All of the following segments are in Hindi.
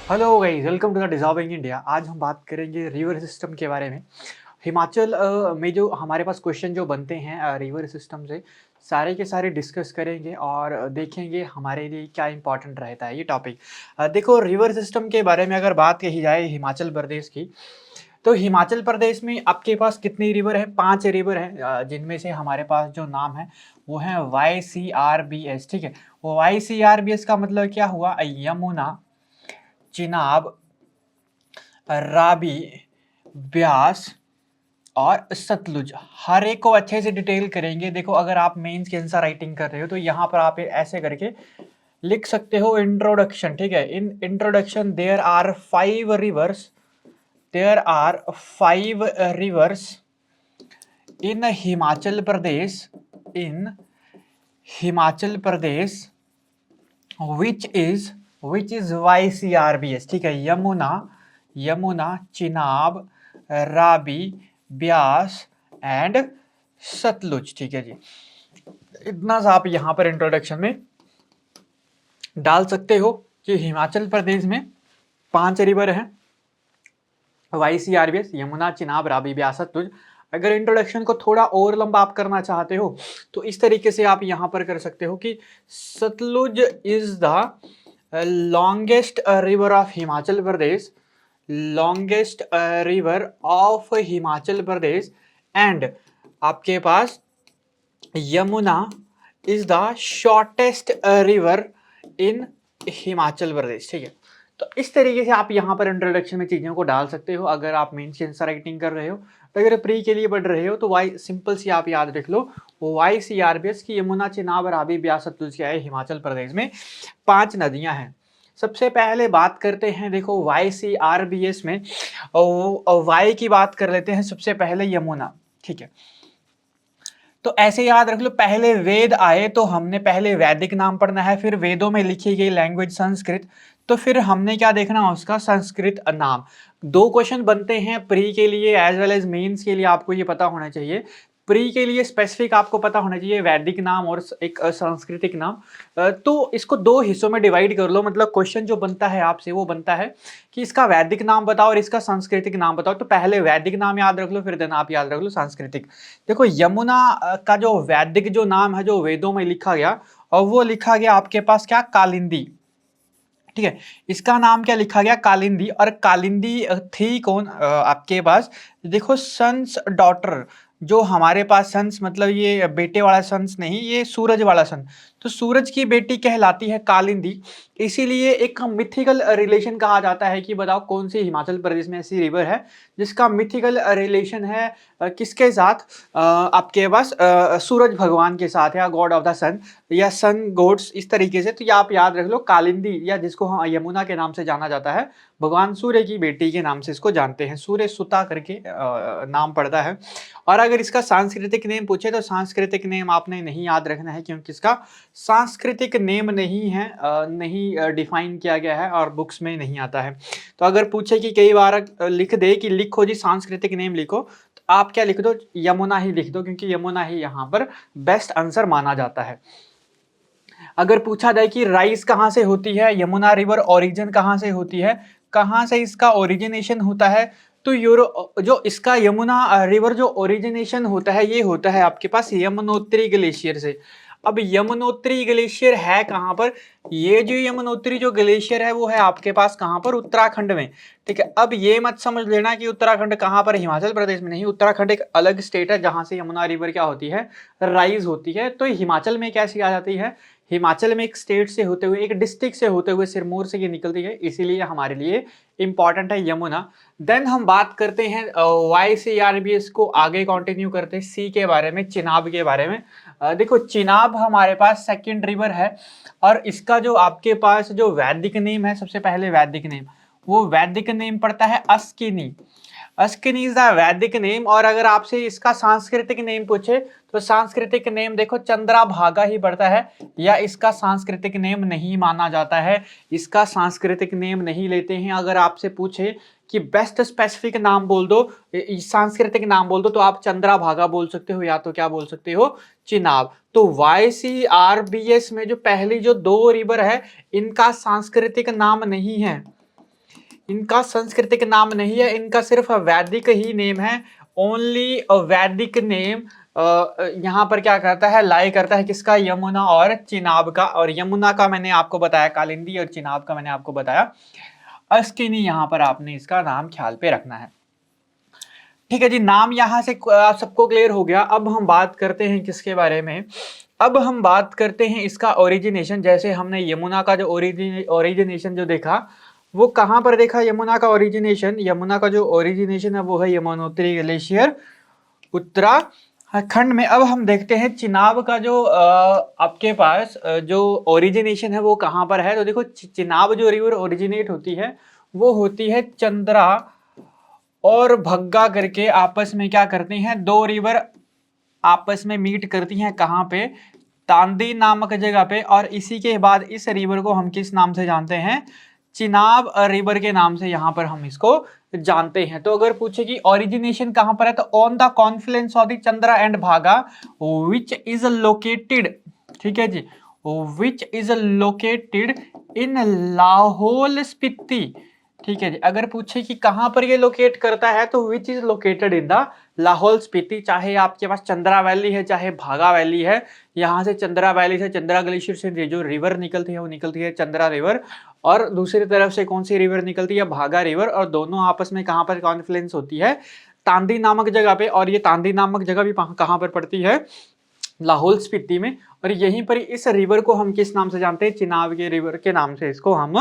Hello guys, welcome to the deserving India. आज हम बात करेंगे रिवर सिस्टम के बारे में। हिमाचल में जो हमारे पास क्वेश्चन जो बनते हैं रिवर सिस्टम से, सारे के सारे डिस्कस करेंगे और देखेंगे हमारे लिए क्या इम्पोर्टेंट रहता है ये टॉपिक। देखो, रिवर सिस्टम के बारे में अगर बात कही जाए हिमाचल प्रदेश की, तो हिमाचल प्रदेश में आपके पास कितनी रिवर है? 5 रिवर हैं, जिनमें से हमारे पास जो नाम है वो है YCRBS। ठीक है, वो YCRBS का मतलब क्या हुआ? यमुना, चिनाब, राबी, ब्यास और सतलुज। हर एक को अच्छे से डिटेल करेंगे। देखो, अगर आप मेंस की आंसर राइटिंग कर रहे हो तो यहाँ पर आप ऐसे करके लिख सकते हो इंट्रोडक्शन। ठीक है, in introduction there are five rivers in Himachal Pradesh which is YCRBS। ठीक है, यमुना, चिनाब, राबी, ब्यास एंड सतलुज। ठीक है जी, इतना सा आप यहाँ पर इंट्रोडक्शन में डाल सकते हो कि हिमाचल प्रदेश में 5 रिवर हैं, YCRBS, यमुना, चिनाब, राबी, ब्यास, सतलुज। अगर इंट्रोडक्शन को थोड़ा और लंबा आप करना चाहते हो तो इस तरीके से आप यहाँ पर कर सकते हो कि Sutlej is the longest river of Himachal Pradesh, longest river of Himachal Pradesh and आपके पास Yamuna is the shortest river in Himachal Pradesh. ठीक है, तो इस तरीके से आप यहाँ पर इंट्रोडक्शन में चीज़ों को डाल सकते हो। अगर आप मेंस की आंसर राइटिंग कर रहे हो, अगर प्री के लिए पढ़ रहे हो तो वाई सिंपल सी आप याद रख लो, YCRBS की यमुना, चिनाब, राबी, ब्यास, सतलुज क्या है? हिमाचल प्रदेश में 5 नदियां हैं। सबसे पहले बात करते हैं, देखो YCRBS में वाई की बात कर लेते हैं। सबसे पहले यमुना। ठीक है, तो ऐसे याद रख लो, पहले वेद आए तो हमने पहले वैदिक नाम पढ़ना है, फिर वेदों में लिखी गई लैंग्वेज संस्कृत, तो फिर हमने क्या देखना, उसका संस्कृत नाम। 2 क्वेश्चन बनते हैं प्री के लिए एज वेल एज मेंस के लिए, आपको ये पता होना चाहिए। प्री के लिए स्पेसिफिक आपको पता होना चाहिए वैदिक नाम और एक सांस्कृतिक नाम। तो इसको 2 हिस्सों में डिवाइड कर लो। मतलब क्वेश्चन जो बनता है आपसे वो बनता है कि इसका वैदिक नाम बताओ और इसका सांस्कृतिक नाम बताओ। तो पहले वैदिक नाम याद रख लो, फिर देन आप याद रख लो सांस्कृतिक। देखो, यमुना का जो वैदिक जो नाम है जो वेदों में लिखा गया, और वो लिखा गया आपके पास क्या? कालिंदी। ठीक है, इसका नाम क्या लिखा गया? कालिंदी। और कालिंदी थी कौन आपके पास? देखो, सन्स डॉटर, जो हमारे पास सन्स मतलब ये बेटे वाला सन्स नहीं, ये सूरज वाला सन, तो सूरज की बेटी कहलाती है कालिंदी। इसीलिए एक मिथिकल रिलेशन कहा जाता है कि बताओ कौन सी हिमाचल प्रदेश में ऐसी रिवर है जिसका मिथिकल रिलेशन है किसके साथ? आपके पास सूरज भगवान के साथ, या गॉड ऑफ द सन, या सन गॉड्स, इस तरीके से। तो ये आप याद रख लो, कालिंदी, या जिसको हम यमुना के नाम से जाना जाता है, भगवान सूर्य की बेटी के नाम से इसको जानते हैं, सूर्य सुता करके नाम पड़ता है। और अगर इसका सांस्कृतिक नेम पूछे तो सांस्कृतिक नेम आपने नहीं याद रखना है, क्योंकि इसका सांस्कृतिक नेम नहीं है, नहीं डिफाइन किया गया है और बुक्स में नहीं आता है। तो अगर पूछे कि कई बार लिख दे कि लिखो जी सांस्कृतिक नेम लिखो, तो आप क्या लिख दो? यमुना ही लिख दो, क्योंकि यमुना ही यहाँ पर बेस्ट आंसर माना जाता है। अगर पूछा जाए कि राइस कहाँ से होती है, यमुना रिवर ओरिजिन कहाँ से होती है, कहाँ से इसका ओरिजिनेशन होता है, तो जो इसका यमुना रिवर जो ओरिजिनेशन होता है, ये होता है आपके पास यमुनोत्री ग्लेशियर से। अब यमुनोत्री ग्लेशियर है कहाँ पर? ये जो यमुनोत्री जो ग्लेशियर है वो है आपके पास कहाँ पर? उत्तराखंड में। ठीक है, अब ये मत समझ लेना कि उत्तराखंड कहाँ पर? हिमाचल प्रदेश में नहीं, उत्तराखंड एक अलग स्टेट है जहां से यमुना रिवर क्या होती है? राइज होती है। तो हिमाचल में कैसी आ जाती है? हिमाचल में एक स्टेट से होते हुए, एक डिस्ट्रिक्ट से होते हुए सिरमौर से ये निकलती है, इसीलिए हमारे लिए इंपॉर्टेंट है यमुना। देन हम बात करते हैं YCRBS को आगे कंटिन्यू करते हैं सी के बारे में, चिनाब के बारे में। देखो, चिनाब हमारे पास सेकंड रिवर है और इसका जो आपके पास जो वैदिक नेम है, सबसे पहले वैदिक नेम, वो वैदिक नेम पड़ता है अस्किनी। अस्किनी इज द वैदिक नेम। और अगर आपसे इसका सांस्कृतिक नेम पूछे तो सांस्कृतिक नेम देखो चंद्रभागा ही पड़ता है, या इसका सांस्कृतिक नेम नहीं माना जाता है, इसका सांस्कृतिक नेम नहीं लेते हैं। अगर आपसे पूछे कि बेस्ट स्पेसिफिक नाम बोल दो, सांस्कृतिक नाम बोल दो, तो आप चंद्रभागा बोल सकते हो, या तो क्या बोल सकते हो? चिनाब। तो YCRBS में जो पहली जो 2 रिवर है, इनका सांस्कृतिक नाम नहीं है, इनका सांस्कृतिक नाम नहीं है, इनका सिर्फ वैदिक ही नेम है, ओनली वैदिक नेम। यहाँ पर क्या करता है, लाई करता है किसका, यमुना और चिनाब का। और यमुना का मैंने आपको बताया कालिंदी, और चिनाब का मैंने आपको बताया अस्किनी। यहाँ पर आपने इसका नाम ख्याल पे रखना है। ठीक है जी, नाम यहाँ से आप सबको क्लियर हो गया। अब हम बात करते हैं किसके बारे में, अब हम बात करते हैं इसका ओरिजिनेशन। जैसे हमने यमुना का जो ओरिजिनेशन जो देखा, वो कहाँ पर देखा यमुना का ओरिजिनेशन। यमुना का जो ओरिजिनेशन है वो है यमुनोत्री ग्लेशियर, उत्तराखंड में। अब हम देखते हैं चिनाब का जो आपके पास जो ओरिजिनेशन है वो कहाँ पर है। तो देखो चिनाब जो रिवर ओरिजिनेट होती है वो होती है चंद्रा और भग्गा करके आपस में क्या करते हैं, दो रिवर आपस में मीट करती हैं। कहाँ पे, तांदी नामक जगह पे। और इसी के बाद इस रिवर को हम किस नाम से जानते हैं, चिनाब रिवर के नाम से यहाँ पर हम इसको जानते हैं। तो अगर पूछे कि ओरिजिनेशन कहाँ पर है, तो on the confluence of the Chandra and Bhaga which is located, ठीक है जी, which is located in Lahaul Spiti. ठीक है जी, अगर पूछे कि कहां पर ये लोकेट करता है, तो विच is located in the Lahaul Spiti. चाहे आपके पास चंद्रा वैली है चाहे भागा वैली है, यहाँ से चंद्रा वैली से, चंद्रा ग्लेशियर से जो रिवर निकलती है वो निकलती है चंद्रा रिवर, और दूसरी तरफ से कौन सी रिवर निकलती है, भागा रिवर। और दोनों आपस में कहां पर कॉन्फ्लुएंस होती है, तांदी नामक जगह पे। और ये तांदी नामक जगह भी कहां पर पड़ती है, लाहौल स्पीति में। और यहीं पर इस रिवर को हम किस नाम से जानते हैं, चिनाब के रिवर के नाम से इसको हम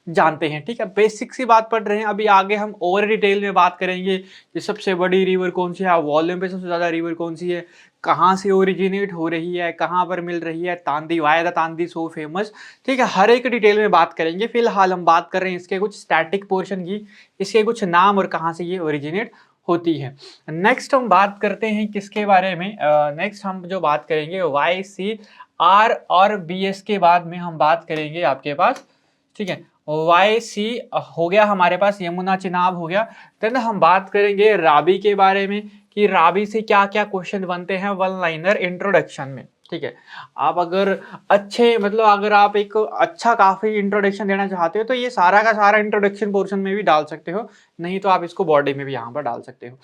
जानते हैं। ठीक है, बेसिक सी बात पढ़ रहे हैं। अभी आगे हम और डिटेल में बात करेंगे कि सबसे बड़ी रिवर कौन सी है, वॉल्यूम पे सबसे ज्यादा रिवर कौन सी है, कहाँ से ओरिजिनेट हो रही है, कहाँ पर मिल रही है, Tandi, why the Tandi so famous. ठीक है, हर एक डिटेल में बात करेंगे। फिलहाल हम बात कर रहे हैं इसके कुछ स्टैटिक पोर्शन की, इसके कुछ नाम और कहाँ से ये ओरिजिनेट होती है। नेक्स्ट हम बात करते हैं किसके बारे में, नेक्स्ट हम जो बात करेंगे YCR और BS के बाद में हम बात करेंगे आपके पास। ठीक है, YC हो गया हमारे पास, यमुना चिनाब हो गया। देन हम बात करेंगे रावी के बारे में कि रावी से क्या क्या क्वेश्चन बनते हैं वन लाइनर इंट्रोडक्शन में। ठीक है, आप अगर अच्छे मतलब अगर आप एक अच्छा काफी इंट्रोडक्शन देना चाहते हो तो ये सारा का सारा इंट्रोडक्शन पोर्शन में भी डाल सकते हो, नहीं तो आप इसको बॉडी में भी यहाँ पर डाल सकते हो।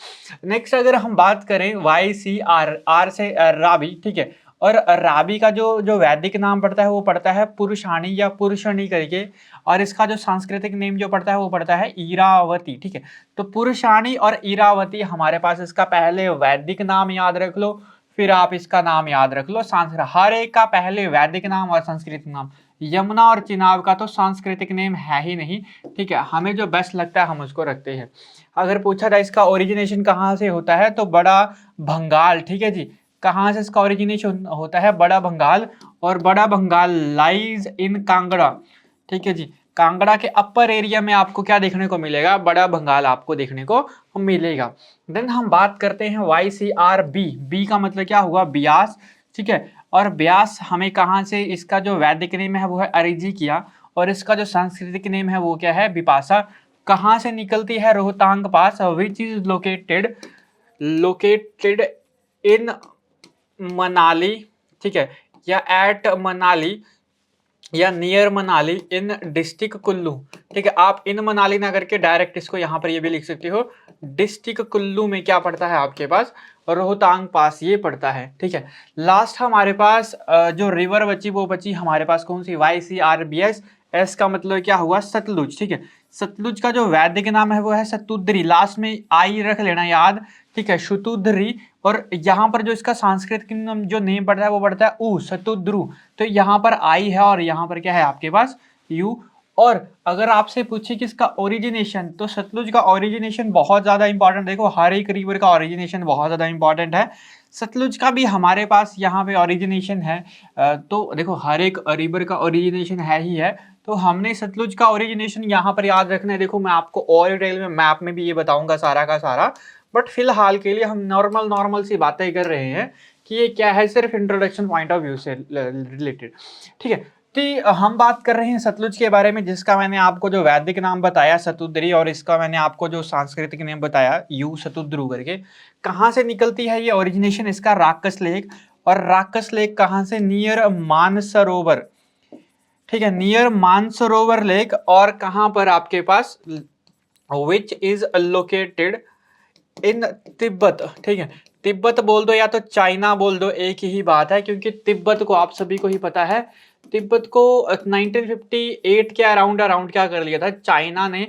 नेक्स्ट अगर हम बात करें YCR से रावी, ठीक है, और रावी का जो जो वैदिक नाम पड़ता है वो पड़ता है पुरुषाणी या पुरुषणी करके, और इसका जो सांस्कृतिक नेम जो पड़ता है वो पड़ता है इरावती। ठीक है, तो पुरुषाणी और इरावती हमारे पास, इसका पहले वैदिक नाम याद रख लो, फिर आप इसका नाम याद रख लो सांस्कृतिक। हर एक का पहले वैदिक नाम और सांस्कृतिक नाम। यमुना और चिनाब का तो सांस्कृतिक नेम है ही नहीं। ठीक है, हमें जो बेस्ट लगता है हम उसको रखते हैं। अगर पूछा जाए इसका ओरिजिनेशन कहाँ से होता है, तो बड़ा भंगाल। ठीक है जी, कहाँ से इसका ओरिजिनेशन होता है, बड़ा भंगाल। और बड़ा भंगाल लाइज इन कांगड़ा। ठीक है जी, कांगड़ा के अपर एरिया में आपको क्या देखने को मिलेगा, बड़ा भंगाल आपको देखने को मिलेगा। देन हम बात करते हैं YCRB, बी का मतलब क्या हुआ, ब्यास। ठीक है, और ब्यास हमें कहाँ से, इसका जो वैदिक नेम है वो है अरिजी किया, और इसका जो सांस्कृतिक नेम है वो क्या है, बिपाशा। कहाँ से निकलती है, Rohtang pass, which is located in Manali. ठीक है, या एट मनाली या near Manali in district Kullu. ठीक है, आप इन मनाली ना करके डायरेक्ट इसको यहाँ पर ये भी लिख सकते हो, डिस्ट्रिक्ट कुल्लू में क्या पड़ता है आपके पास, रोहतांग पास ये पड़ता है। ठीक है, लास्ट हमारे पास जो रिवर बची वो बची हमारे पास कौन सी, YCRBS। एस का मतलब क्या हुआ, सतलुज। ठीक है, सतलुज का जो वैदिक नाम है वो है शतुद्री, लास्ट में आई रख लेना याद। ठीक है, शतुद्री। और यहाँ पर जो इसका सांस्कृतिक जो नेम पड़ता है वो पड़ता है उ, शतुद्रु। तो यहाँ पर आई है और यहाँ पर क्या है आपके पास यू। और अगर आपसे पूछे कि इसका ओरिजिनेशन, तो सतलुज का ओरिजिनेशन बहुत ज्यादा इंपॉर्टेंट। देखो हर एक रिवर का ओरिजिनेशन बहुत ज्यादा इंपॉर्टेंट है, सतलुज का भी हमारे पास यहाँ पे ओरिजिनेशन है। तो देखो हर एक रिवर का ओरिजिनेशन है ही है, तो हमने सतलुज का ओरिजिनेशन यहाँ पर याद रखना है। देखो मैं आपको और डिटेल में मैप में भी ये बताऊंगा सारा का सारा, बट फिलहाल के लिए हम नॉर्मल सी बातें कर रहे हैं कि ये क्या है, सिर्फ इंट्रोडक्शन पॉइंट ऑफ व्यू से रिलेटेड। ठीक है, तो हम बात कर रहे हैं सतलुज के बारे में, जिसका मैंने आपको जो वैदिक नाम बताया सतुद्री, और इसका मैंने आपको जो सांस्कृतिक नाम बताया यू शतुद्रु करके। कहाँ से निकलती है ये ओरिजिनेशन इसका, राक्षस लेक। और राक्षस लेक कहाँ से, नियर मानसरोवर। ठीक है, नियर मानसरोवर लेक। और कहाँ पर आपके पास, which is located in Tibet, ठीक है। तिब्बत बोल दो या तो चाइना बोल दो, एक ही बात है, क्योंकि तिब्बत को आप सभी को ही पता है, तिब्बत को 1958 के अराउंड अराउंड क्या कर लिया था, चाइना ने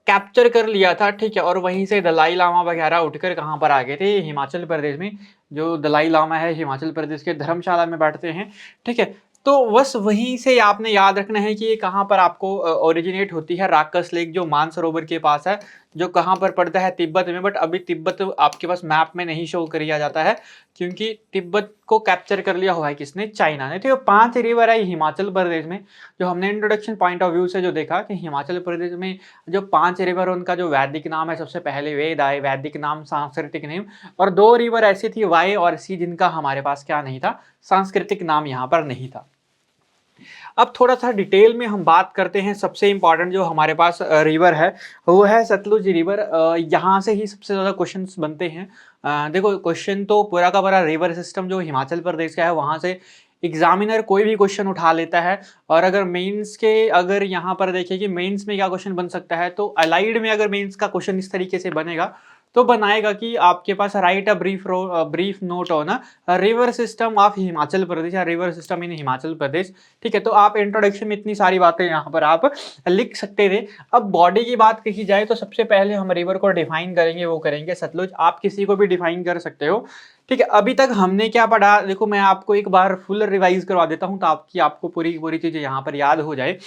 कैप्चर कर लिया था, ठीक है। और वहीं से दलाई लामा वगैरह उठकर कहाँ पर आ गए थे, हिमाचल प्रदेश में। जो दलाई लामा है हिमाचल प्रदेश के धर्मशाला में बैठते हैं, ठीक है। तो बस वहीं से आपने याद रखना है कि ये कहाँ पर आपको ओरिजिनेट होती है, राकस लेक जो मानसरोवर के पास है, जो कहाँ पर पड़ता है, तिब्बत में। बट अभी तिब्बत आपके पास मैप में नहीं शो किया जाता है, क्योंकि तिब्बत को कैप्चर कर लिया हुआ है किसने, चाइना ने। तो ये 5 रिवर है हिमाचल प्रदेश में, जो हमने इंट्रोडक्शन पॉइंट ऑफ व्यू से जो देखा कि हिमाचल प्रदेश में जो 5 रिवर, उनका जो वैदिक नाम है, सबसे पहले वेद आए, वैदिक नाम, सांस्कृतिक नेम, और 2 रिवर ऐसी थी वाई और सी, जिनका हमारे पास क्या नहीं था, सांस्कृतिक नाम यहाँ पर नहीं था। अब थोड़ा सा डिटेल में हम बात करते हैं। सबसे इंपॉर्टेंट जो हमारे पास रिवर है वो है सतलुज रिवर। यहाँ से ही सबसे ज़्यादा क्वेश्चंस बनते हैं। देखो, क्वेश्चन तो पूरा का पूरा रिवर सिस्टम जो हिमाचल प्रदेश का है वहाँ से एग्जामिनर कोई भी क्वेश्चन उठा लेता है। और अगर मेंस के, अगर यहाँ पर देखिए कि मेंस में क्या क्वेश्चन बन सकता है, तो अलाइड में अगर मेंस का क्वेश्चन इस तरीके से बनेगा तो बनाएगा कि आपके पास write a brief note on river system of Himachal Pradesh या river system in Himachal Pradesh, ठीक है। तो आप इंट्रोडक्शन में इतनी सारी बातें यहाँ पर आप लिख सकते थे। अब बॉडी की बात कही जाए तो सबसे पहले हम रिवर को डिफाइन करेंगे, वो करेंगे सतलुज। आप किसी को भी डिफाइन कर सकते हो, ठीक है। अभी तक हमने क्या पढ़ा, देखो मैं आपको एक बार फुल रिवाइज करवा देता हूँ, तो आपको पूरी पूरी चीजें यहाँ पर याद हो जाए,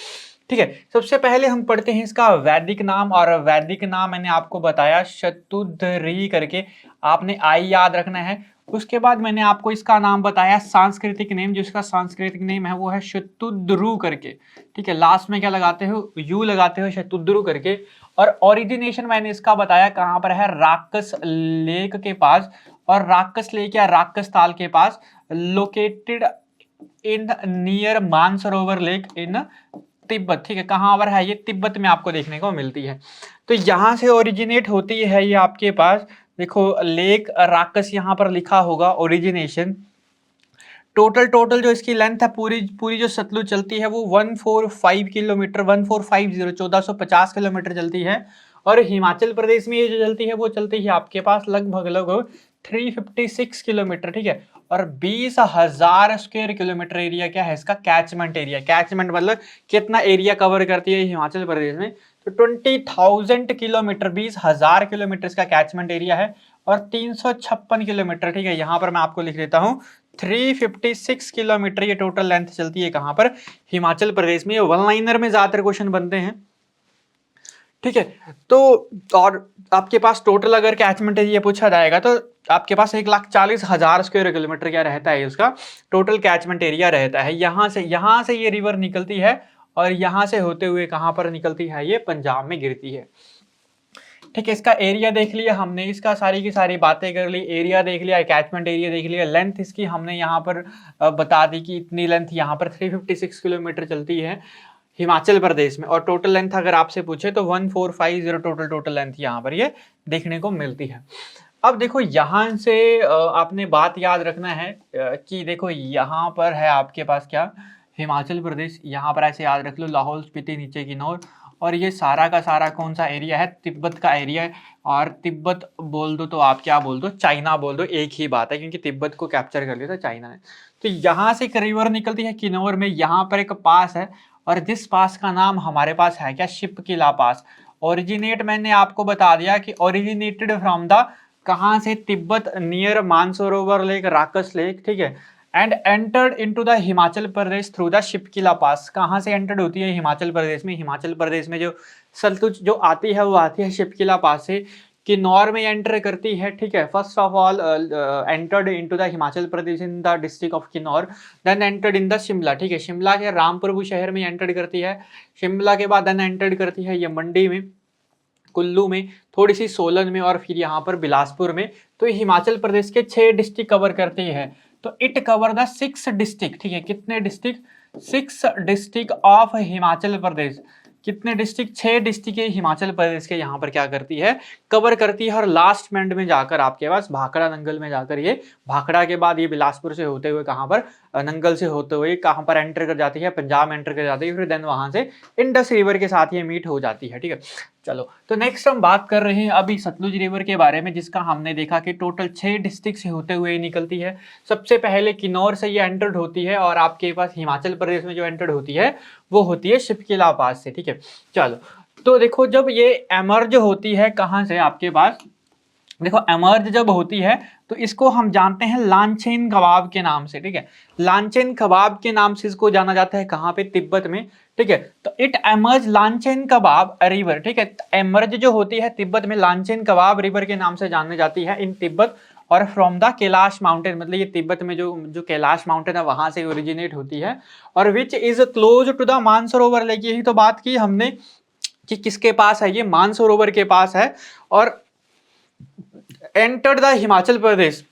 ठीक है। सबसे पहले हम पढ़ते हैं इसका वैदिक नाम, और वैदिक नाम मैंने आपको बताया शतुद्री करके, आपने आई याद रखना है। उसके बाद मैंने आपको इसका नाम बताया सांस्कृतिक नेम, जिसका सांस्कृतिक नेम है वो है शतुद्रु करके, ठीक है। लास्ट में क्या लगाते हो, यू लगाते हो, शतुद्रु करके। और ओरिजिनेशन मैंने इसका बताया कहाँ पर है, राक्षस लेक के पास, और राक्षस लेक या राक्षस ताल के पास, located in near Mansarovar lake in Tibet, ठीक है। कहाँ पर है ये, तिब्बत में आपको देखने को मिलती है। तो यहाँ से ओरिजिनेट होती है ये आपके पास, देखो लेक राकस यहाँ पर लिखा होगा ओरिजिनेशन। टोटल जो इसकी लेंथ है, पूरी पूरी जो सतलुज चलती है वो 145 किलोमीटर, 1450 1450 किलोमीटर चलती है। और हिमाचल प्रदेश में ये जो चलती है वो चलती है आपके पास लगभग 356 किलोमीटर, ठीक है। और 20,000 स्क्वायर किलोमीटर एरिया क्या है इसका, कैचमेंट एरिया। कैचमेंट मतलब कितना एरिया कवर करती है हिमाचल प्रदेश में, तो 20,000 किलोमीटर, 20,000 किलोमीटर इसका कैचमेंट एरिया है। और 356 किलोमीटर, ठीक है, यहाँ पर मैं आपको लिख देता हूँ 356 किलोमीटर ये टोटल लेंथ चलती है कहाँ पर, हिमाचल प्रदेश में। ये वन लाइनर में ज्यादातर क्वेश्चन बनते हैं, ठीक है। तो और आपके पास टोटल अगर कैचमेंट एरिया पूछा जाएगा तो आपके पास 1,40,000 स्क्वायर किलोमीटर क्या रहता है, उसका टोटल कैचमेंट एरिया रहता है। यहाँ से ये रिवर निकलती है, और यहाँ से होते हुए कहाँ पर निकलती है, ये पंजाब में गिरती है, ठीक है। इसका एरिया देख लिया हमने, इसका सारी की सारी बातें कर ली, एरिया देख लिया, कैचमेंट एरिया देख लिया, लेंथ इसकी हमने यहाँ पर बता दी कि इतनी लेंथ यहाँ पर 356 किलोमीटर चलती है हिमाचल प्रदेश में। और टोटल लेंथ अगर आपसे पूछे तो 1450 टोटल लेंथ यहाँ पर ये देखने को मिलती है। अब देखो यहाँ से आपने बात याद रखना है कि देखो यहाँ पर है आपके पास क्या, हिमाचल प्रदेश। यहाँ पर ऐसे याद रख लो, लाहौल स्पीति नीचे किन्नौर, और ये सारा का सारा कौन सा एरिया है, तिब्बत का एरिया है। और तिब्बत बोल दो तो आप क्या बोल दो, चाइना बोल दो, एक ही बात है, क्योंकि तिब्बत को कैप्चर कर लिया था चाइना ने। तो यहाँ से एक रिवर निकलती है किन्नौर में, यहाँ पर एक पास है, और जिस पास का नाम हमारे पास है क्या, शिपकिला पास। ओरिजिनेट मैंने आपको बता दिया कि ओरिजिनेटेड फ्रॉम द, कहाँ से, Tibet near Mansarovar lake, Rakas lake, ठीक है। And entered into the Himachal Pradesh through the Shipki La pass. कहाँ से एंटर्ड होती है, हिमाचल प्रदेश में। हिमाचल प्रदेश में जो सतलुज जो आती है वो आती है शिपकिला पास से, किन्नौर में एंटर करती है, ठीक है। First of all entered into the Himachal Pradesh in the district of Kinnaur, then entered in the Shimla, ठीक है। शिमला के रामपुर शहर में एंटर्ड करती है, शिमला के बाद देन एंटर्ड करती है ये मंडी में, कुल्लू में, थोड़ी सी सोलन में, और फिर यहाँ पर बिलासपुर में। तो ये हिमाचल प्रदेश के 6 डिस्ट्रिक्ट कवर करती है। तो इट कवर द 6 डिस्ट्रिक्ट, ठीक है। कितने डिस्ट्रिक्ट, 6 डिस्ट्रिक्ट ऑफ हिमाचल प्रदेश, कितने डिस्ट्रिक्ट, 6 डिस्ट्रिक्ट के हिमाचल प्रदेश के यहाँ पर क्या करती है, कवर करती है। और लास्ट में एंड में जाकर आपके पास भाखड़ा नंगल में जाकर ये, भाखड़ा के बाद ये बिलासपुर से होते हुए कहाँ पर, नंगल से होते हुए कहाँ पर एंटर कर जाती है, पंजाब में एंटर कर जाती है, फिर देन वहां से इंडस रिवर के साथ ये मीट हो जाती है। ठीक है, चलो तो नेक्स्ट हम बात कर रहे हैं अभी सतलुज रिवर के बारे में, जिसका हमने देखा कि टोटल 6 डिस्ट्रिक्ट से होते हुए निकलती है। सबसे पहले किन्नौर से ये एंटर्ड होती है और आपके पास हिमाचल प्रदेश में जो एंटर्ड होती है वो होती है शिपकिला पास से। ठीक है, चलो तो देखो जब ये एमर्ज होती है कहाँ से आपके पास, देखो एमर्ज जब होती है तो इसको हम जानते हैं लांचेन कबाब के नाम से। ठीक है, लांचेन कबाब के नाम से इसको जाना जाता है, कहाँ पे, तिब्बत में। ठीक है, तो इट एमर्ज लांचेन कबाब रिवर। ठीक है, एमर्ज जो होती है तिब्बत में लांचेन कबाब रिवर के नाम से जानी जाती है इन तिब्बत, और फ्रॉम द कैलाश माउंटेन, मतलब ये तिब्बत में जो कैलाश माउंटेन है वहां से ओरिजिनेट होती है, और which is close to the Mansarovar lake. यही तो बात की हमने कि किसके पास है, ये मानसरोवर के पास है, और entered the Himachal Pradesh,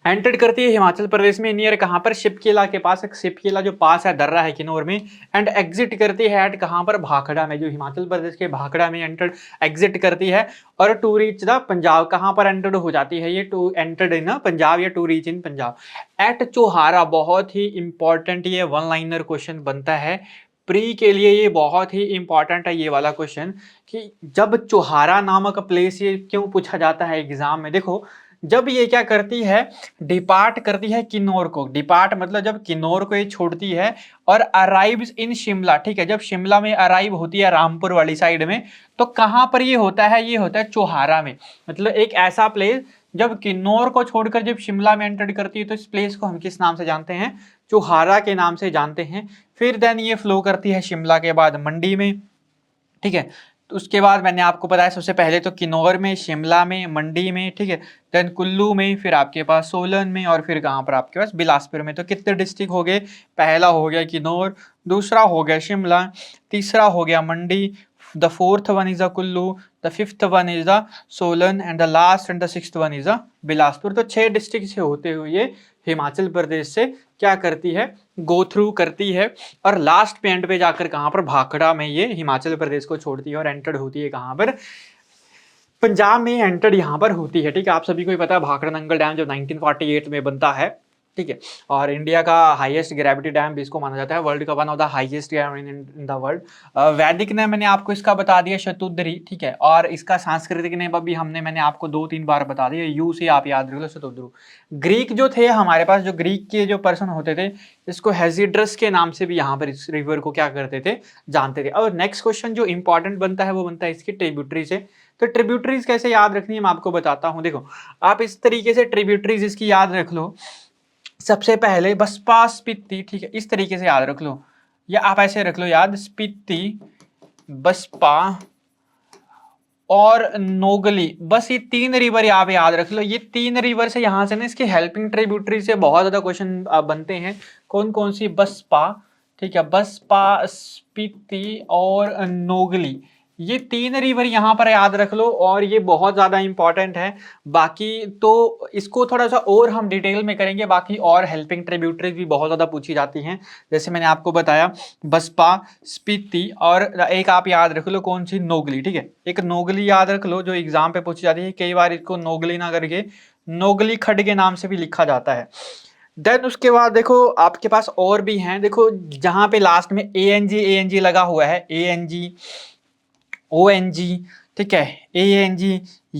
entered करती है हिमाचल प्रदेश में नियर कहां पर, शिपकिला के पास। एक शिपकिला जो पास है दर्रा है किन्नौर में, एंड एग्जिट करती है एट कहां पर, भाखड़ा में, जो हिमाचल प्रदेश के भाखड़ा में एंटर्ड एग्जिट करती है, और टू रीच द पंजाब, कहां पर एंटर्ड हो जाती है ये, टू एंटर्ड इन पंजाब या to reach in Punjab at Chauhara. बहुत ही इंपॉर्टेंट ये वन लाइनर क्वेश्चन बनता है प्री के लिए, ये बहुत ही इंपॉर्टेंट है ये वाला क्वेश्चन, कि जब चौहारा नामक प्लेस, ये क्यों पूछा जाता है एग्जाम में। देखो जब ये क्या करती है, डिपार्ट करती है किन्नौर को, डिपार्ट मतलब जब किन्नौर को ये छोड़ती है और अराइव्स इन शिमला। ठीक है, जब शिमला में अराइव होती है रामपुर वाली साइड में, तो कहां पर ये होता है, ये होता है चौहारा में। मतलब एक ऐसा प्लेस जब किन्नौर को छोड़कर जब शिमला में एंटर करती है, तो इस प्लेस को हम किस नाम से जानते हैं, चौहारा के नाम से जानते हैं। फिर देन ये फ्लो करती है शिमला के बाद मंडी में। ठीक है, तो उसके बाद मैंने आपको बताया सबसे पहले तो किन्नौर में, शिमला में, मंडी में। ठीक है, देन कुल्लू में, फिर आपके पास सोलन में, और फिर कहाँ पर आपके पास बिलासपुर में। तो कितने डिस्ट्रिक्ट हो गए, पहला हो गया किन्नौर, दूसरा हो गया शिमला, तीसरा हो गया Mandi, the fourth one is the Kullu, the fifth one is the Solan, and the last and the sixth one is the Bilaspur. तो 6 डिस्ट्रिक्ट से होते हुए हिमाचल प्रदेश से क्या करती है, गो थ्रू करती है, और लास्ट पे एंड पे जाकर कहां पर, भाखड़ा में ये हिमाचल प्रदेश को छोड़ती है और एंटर्ड होती है कहां पर, पंजाब में एंटर्ड यहां पर होती है। ठीक है, आप सभी को ही पता है भाखड़ा नंगल डैम जो 1948 में बनता है। ठीक है, और इंडिया का हाईएस्ट ग्रेविटी डैम भी इसको माना जाता है, वर्ल्ड का one of the highest dam in the world. वैदिक ने मैंने आपको इसका बता दिया शतुद्री। ठीक है, और इसका सांस्कृतिक नेम अभी मैंने आपको 2-3 बार बता दिया, यू से आप याद रख लो, शतुद्रु। ग्रीक जो थे हमारे पास, जो ग्रीक के जो पर्सन होते थे, इसको हेजिड्रस के नाम से भी यहाँ पर इस रिवर को क्या करते थे, जानते थे। और नेक्स्ट क्वेश्चन जो इंपॉर्टेंट बनता है वो बनता है इसकी ट्रिब्यूटरी से। तो ट्रिब्यूटरीज कैसे याद रखनी है मैं आपको बताता हूँ। देखो आप इस तरीके से ट्रिब्यूटरीज इसकी याद रख लो। सबसे पहले बसपा, स्पीति। ठीक है, इस तरीके से याद रख लो, या आप ऐसे रख लो याद, स्पीति, बसपा और नोगली। बस ये 3 रिवर आप याद रख लो। ये 3 रिवर से यहाँ से ना इसकी हेल्पिंग ट्रिब्यूटरी से बहुत ज्यादा क्वेश्चन बनते हैं। कौन कौन सी, बसपा, ठीक है, बसपा, स्पीति और नोगली, ये 3 रिवर यहाँ पर याद रख लो, और ये बहुत ज्यादा इंपॉर्टेंट है। बाकी तो इसको थोड़ा सा और हम डिटेल में करेंगे, बाकी और हेल्पिंग ट्रिब्यूटरीज भी बहुत ज्यादा पूछी जाती हैं, जैसे मैंने आपको बताया बसपा, स्पीति, और एक आप याद रख लो कौन सी, नोगली। ठीक है, एक नोगली याद रख लो जो एग्जाम पे पूछी जाती है, कई बार इसको नोगली ना करके नोगली खड्ड के नाम से भी लिखा जाता है। देन उसके बाद देखो आपके पास और भी हैं, देखो जहां पे लास्ट में ANG लगा हुआ है, ANG, ONG, ठीक है, ANG,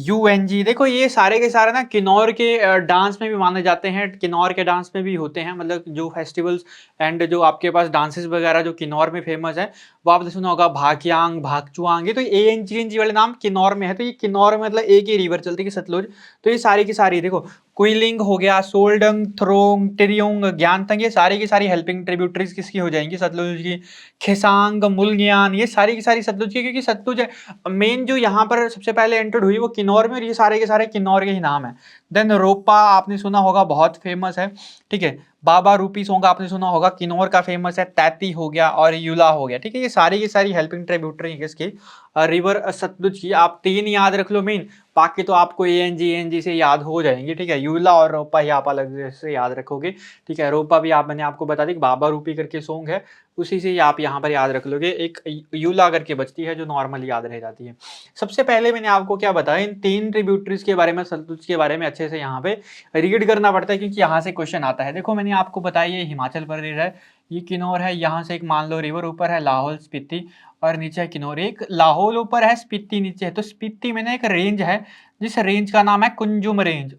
UNG, देखो ये सारे के सारे ना किन्नौर के डांस में भी माने जाते हैं, किन्नौर के डांस में भी होते हैं, मतलब जो फेस्टिवल्स एंड जो आपके पास डांसेस वगैरह जो किन्नौर में फेमस है, वो आपने सुना होगा भाकियांग, भागचुआंग। ये तो ANG वाले नाम किन्नौर में है, तो ये किन्नौर में मतलब एक ही रिवर चलती है सतलुज। तो ये सारी की सारी देखो, कुइलिंग हो गया, सोल्डंग, थ्रोंग, टिरियोंग, ज्ञानतंग, ये सारी की सारी हेल्पिंग ट्रिब्यूटरीज किसकी हो जाएंगी, सतलुज की। खेसांग, मुलज्ञान, ये सारी की सारी सतलुज की, क्योंकि सतलुज मेन जो यहाँ पर सबसे पहले एंटर्ड हुई वो किन्नौर में, और ये सारे के सारे किन्नौर के ही नाम है। देन रोपा आपने सुना होगा, बहुत फेमस है। ठीक है, बाबा रूपी सॉन्ग आपने सुना होगा, किन्नौर का फेमस है। तैती हो गया और यूला हो गया। ठीक है, ये सारी की सारी हेल्पिंग ट्रिब्यूटरी है किसकी, रिवर सतलुज की। आप 3 याद रख लो मेन, बाकी तो आपको ANG से याद हो जाएंगे। ठीक है, यूला और रोपा ही आप अलग से याद रखोगे। ठीक है, रोपा भी मैंने आपको बता दी, बाबा रूपी करके सॉन्ग है, उसी से आप यहाँ पर याद रख लोगे, एक यूला करके बचती है जो नॉर्मली याद रह जाती है। सबसे पहले मैंने आपको क्या बताया, इन 3 ट्रिब्यूटरीज के बारे में, सतलुज के बारे में अच्छे से यहाँ पे रीड करना पड़ता है क्योंकि यहाँ से क्वेश्चन आता है। देखो मैंने आपको बताया ये हिमाचल प्रदेश है, ये किन्नौर है, यहाँ से एक मान लो रिवर ऊपर है लाहौल स्पीति और नीचे है किन्नौर। एक लाहौल ऊपर है, स्पीति नीचे है, तो स्पीति में ना एक रेंज है जिस रेंज का नाम है कुंजुम रेंज।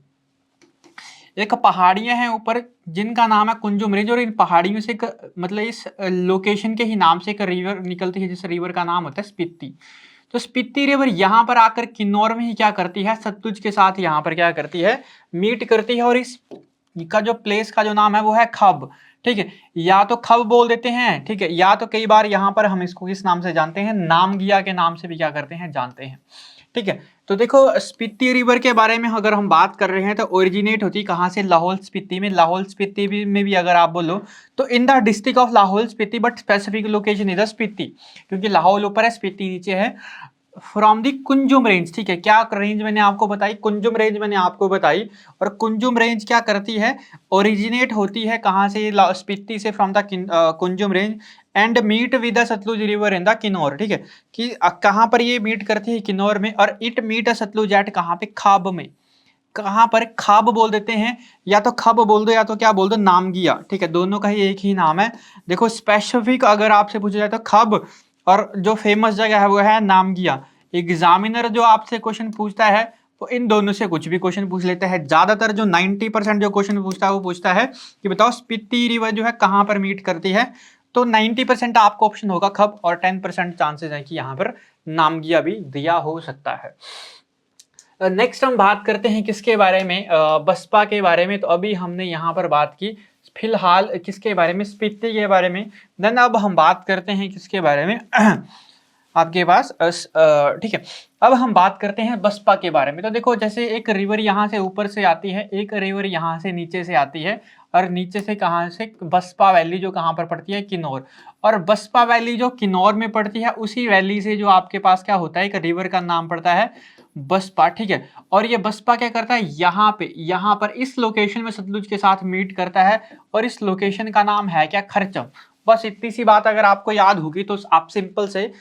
एक पहाड़ियां हैं ऊपर जिनका नाम है कुंजुम रेंज, और इन पहाड़ियों से एक मतलब इस लोकेशन के ही नाम से एक रिवर निकलती है जिस रिवर का नाम होता है स्पीति। तो स्पीति रिवर यहाँ पर आकर किन्नौर में ही क्या करती है, सतलुज के साथ यहाँ पर क्या करती है, मीट करती है। और इस का जो प्लेस का जो नाम है वो है खब, ठीक है, या तो खब बोल देते हैं, ठीक है, या तो कई बार यहाँ पर हम इसको किस नाम से जानते हैं, नामगिया के नाम से भी क्या करते हैं, जानते हैं, ठीक है। तो देखो स्पीति रिवर के बारे में अगर हम बात कर रहे हैं तो ओरिजिनेट होती कहाँ से, लाहौल स्पीति में। लाहौल स्पीति में भी अगर आप बोलो तो इन the district of Lahaul Spiti, but specific location is Spiti, क्योंकि लाहौल ऊपर है स्पीति नीचे है। फ्रॉम दी कुंजुम रेंज, ठीक है, क्या रेंज मैंने आपको बताई, कुंजुम रेंज मैंने आपको बताई। और कुंजुम रेंज क्या करती है, ओरिजिनेट होती है कहाँ से, स्पीति से, from the Kunzum range and meet with the Sutlej river in the Kinnaur, ठीक है, कि कहाँ पर ये मीट करती है, किन्नौर में। और इट मीट सतलुज एट कहाँ पे, खाब में। कहाँ पर, खाब बोल देते हैं, या तो खब बोल दो या तो क्या बोल दो, नामगिया, ठीक है, दोनों का ही एक ही नाम है। देखो स्पेसिफिक अगर आपसे पूछा जाए तो खब, और जो फेमस जगह है वो है नामगिया। एग्जामिनर जो आपसे क्वेश्चन पूछता है वो इन दोनों से कुछ भी क्वेश्चन पूछ लेता है। ज्यादातर जो 90% जो क्वेश्चन पूछता है वो पूछता है कि बताओ स्पीति रिवर जो है कहाँ पर मीट करती है। तो 90% आपको ऑप्शन होगा खब, और 10% चांसेस है कि यहाँ पर नामगिया भी दिया हो सकता है। नेक्स्ट हम बात करते हैं किसके बारे में, बसपा के बारे में। तो अभी हमने यहाँ पर बात की फिलहाल किसके बारे में, स्पीति के बारे में। देन अब हम बात करते हैं किसके बारे में आपके पास, ठीक है, अब हम बात करते हैं बसपा के बारे में। तो देखो जैसे एक रिवर यहाँ से ऊपर से आती है, एक रिवर यहाँ से नीचे से आती है, और नीचे से कहाँ से, बसपा वैली जो कहाँ पर पड़ती है, किन्नौर। और बसपा वैली जो किन्नौर में पड़ती है उसी वैली से जो आपके पास क्या होता है, एक रिवर का नाम पड़ता है बसपा, ठीक है। और ये बसपा क्या करता है, यहाँ पर इस लोकेशन में सतलुज के साथ मीट करता है, और इस लोकेशन का नाम है क्या, खरचम। बस इतनी सी बात अगर आपको याद होगी तो आप सिंपल से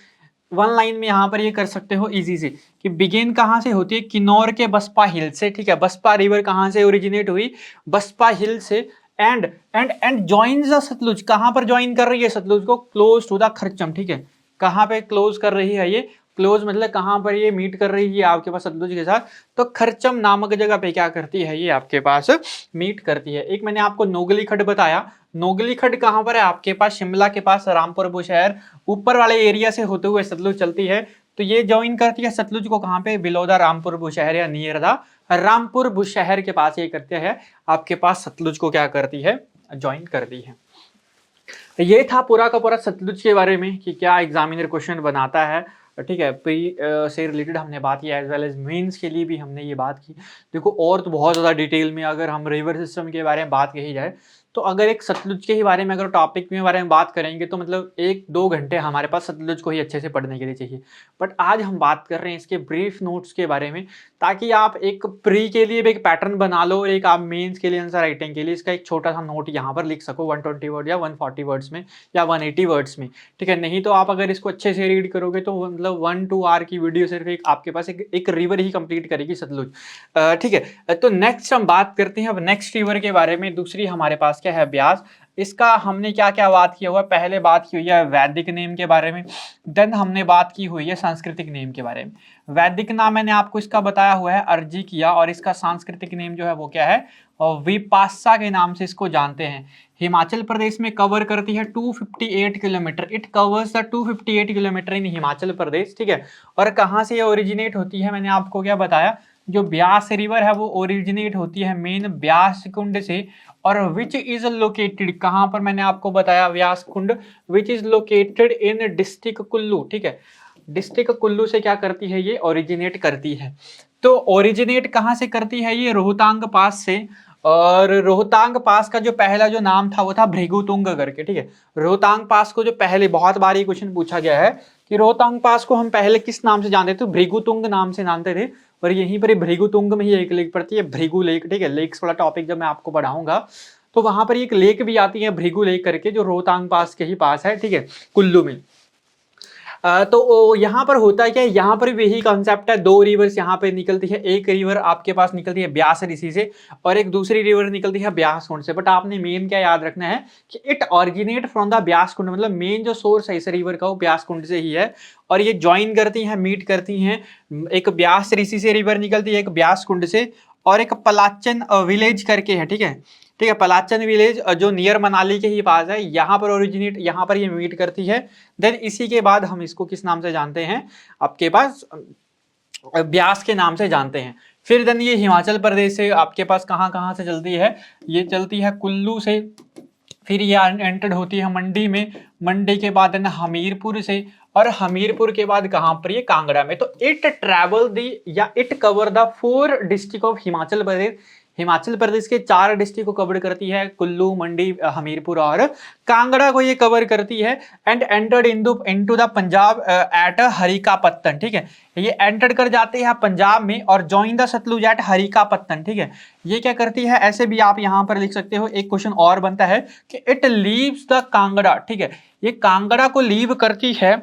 वन लाइन में यहाँ पर ये कर सकते हो इजी से, कि बिगिन कहाँ से होती है, किन्नौर के बसपा हिल से, ठीक है। बसपा रिवर कहाँ से ओरिजिनेट हुई, बसपा हिल से, एंड जॉइंस द सतलुज, कहाँ पर ज्वाइन कर रही है सतलुज को, क्लोज टू द खरचम, ठीक है। कहाँ पे क्लोज कर रही है ये, क्लोज मतलब कहाँ पर ये मीट कर रही है आपके पास सतलुज के साथ, तो खरचम नामक जगह पे क्या करती है, ये आपके पास मीट करती है। एक मैंने आपको नोगली खड्ड बताया, नोगली खड्ड कहाँ पर है आपके पास, शिमला के पास, रामपुर बुशहर ऊपर वाले एरिया से होते हुए सतलुज चलती है। तो ये ज्वाइन करती है सतलुज को कहाँ पे, बिलो द रामपुर बुशहर या नियर द रामपुर बुशहर के पास ये करते हैं आपके पास सतलुज को क्या करती है, ज्वाइन करती है। ये था पूरा का पूरा सतलुज के बारे में कि क्या एग्जामिनर क्वेश्चन बनाता है, ठीक है। प्री से रिलेटेड हमने बात की, एज वेल एज मेंस के लिए भी हमने ये बात की। देखो और तो बहुत ज़्यादा डिटेल में अगर हम रिवर सिस्टम के बारे में बात कही जाए, तो अगर एक सतलुज के ही बारे में अगर टॉपिक के बारे में बात करेंगे तो मतलब 1-2 घंटे हमारे पास सतलुज को ही अच्छे से पढ़ने के लिए चाहिए। बट आज हम बात कर रहे हैं इसके ब्रीफ नोट्स के बारे में, ताकि आप एक प्री के लिए भी एक पैटर्न बना लो और एक आप मेंस के लिए आंसर राइटिंग के लिए इसका एक छोटा सा नोट यहाँ पर लिख सको 120 वर्ड या 140 वर्ड्स में या 180 वर्ड्स में, ठीक है। नहीं तो आप अगर इसको अच्छे से रीड करोगे तो मतलब 1-2 आवर की वीडियो सिर्फ एक आपके पास एक रिवर ही कंप्लीट करेगी सतलुज, ठीक है। तो नेक्स्ट हम बात करते हैं अब नेक्स्ट रिवर के बारे में। दूसरी हमारे पास क्या है, ब्यास। इसका हमने क्या क्या बात किया हुआ है, पहले बात की हुई है वैदिक नेम के बारे में, देन हमने बात की हुई है सांस्कृतिक नेम के बारे में। वैदिक नाम मैंने आपको इसका बताया हुआ है अर्जी किया, और इसका सांस्कृतिक नेम जो है वो क्या है, और विपाशा के नाम से इसको जानते हैं। हिमाचल प्रदेश में कवर करती है 258 kilometre, it covers the 258 kilometre in Himachal Pradesh, ठीक है। और कहाँ से ये ओरिजिनेट होती है, मैंने आपको क्या बताया, जो ब्यास रिवर है वो ओरिजिनेट होती है मेन ब्यास कुंड से, और विच इज लोकेटेड, कहाँ पर मैंने आपको बताया Vyas Kund, which is located in district Kullu, ठीक है। डिस्ट्रिक्ट कुल्लू से क्या करती है, ये ओरिजिनेट करती है। तो ओरिजिनेट कहाँ से करती है, ये रोहतांग पास से, और रोहतांग पास का जो पहला जो नाम था वो था भृगुतुंग करके, ठीक है। रोहतांग पास को जो पहले, बहुत बार ये क्वेश्चन पूछा गया है कि रोहतांग पास को हम पहले किस नाम से जानते थे, भृगुतुंग नाम से जानते थे। और यहीं पर भृगुतुंग में ही एक लेक पड़ती है, भृगु लेक, ठीक है। लेक्स वाला टॉपिक जब मैं आपको पढ़ाऊंगा तो वहां पर एक लेक भी आती है भृगु लेक करके, जो रोहतांग पास के ही पास है, ठीक है, कुल्लू में। तो यहाँ पर होता है क्या, यहाँ पर भी यही कॉन्सेप्ट है, दो रिवर्स यहाँ पे निकलती है। एक रिवर आपके पास निकलती है ब्यास ऋषि से और एक दूसरी रिवर निकलती है ब्यास कुंड से। बट आपने मेन क्या याद रखना है कि it originate from the Beas Kund, मतलब मेन जो सोर्स है इस रिवर का वो ब्यास कुंड से ही है। और ये ज्वाइन करती हैं, मीट करती हैं, एक ब्यास ऋषि से रिवर निकलती है, एक ब्यास कुंड से, और एक पलाचन विलेज करके है, ठीक है, ठीक है, पलाचन विलेज जो नियर मनाली के ही पास है, यहाँ पर ओरिजिनेट, यहाँ पर ये मीट करती है। देन इसी के बाद हम इसको किस नाम से जानते हैं, आपके पास ब्यास के नाम से जानते हैं। फिर देन ये हिमाचल प्रदेश से आपके पास कहाँ कहाँ से चलती है, ये चलती है कुल्लू से, फिर ये एंटर्ड होती है मंडी में, मंडी के बाद है ना हमीरपुर से, और हमीरपुर के बाद कहाँ पर, ये कांगड़ा में। तो इट ट्रैवल दी या it cover the 4 district of Himachal Pradesh. Himachal Pradesh के 4 डिस्ट्रिक्ट को कवर करती है, कुल्लू, मंडी, हमीरपुर और कांगड़ा को ये कवर करती है। And entered into the Punjab at Harikepattan, ठीक है, ये एंटर कर जाते हैं पंजाब में और join the Sutlej eight Harikepattan, ठीक है। ये क्या करती है, ऐसे भी आप यहाँ पर लिख सकते हो। एक क्वेश्चन और बनता है कि इट लीव्स द कांगड़ा, ठीक है, ये कांगड़ा को लीव करती है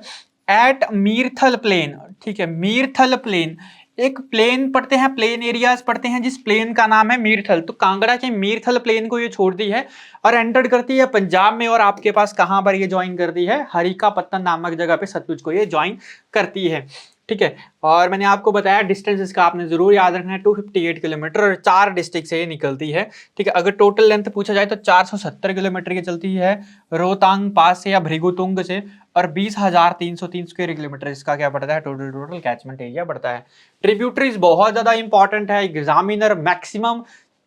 एट मीरथल प्लेन, ठीक है, मीरथल प्लेन। एक प्लेन पढ़ते हैं, प्लेन एरियाज पढ़ते हैं, जिस प्लेन का नाम है मीरथल। तो कांगड़ा के मीरथल प्लेन को ये छोड़ती है और एंटर करती है पंजाब में, और आपके पास कहां पर ये ज्वाइन करती है, हरिकापत्तन नामक जगह पे सतलुज को ये ज्वाइन करती है, ठीक है। और मैंने आपको बताया डिस्टेंस इसका आपने जरूर याद रखना है, 258 किलोमीटर, और 4 डिस्ट्रिक्ट से ये निकलती है, ठीक है। अगर टोटल लेंथ पूछा जाए तो 470 किलोमीटर की चलती है रोहतांग पास से या भृगुतुंग से, और 20,303 स्क्वायर किलोमीटर इसका क्या बढ़ता है, टोटल कैचमेंट एरिया बढ़ता है। ट्रिब्यूटरीज बहुत ज्यादा इंपॉर्टेंट है, एग्जामिनर मैक्सिमम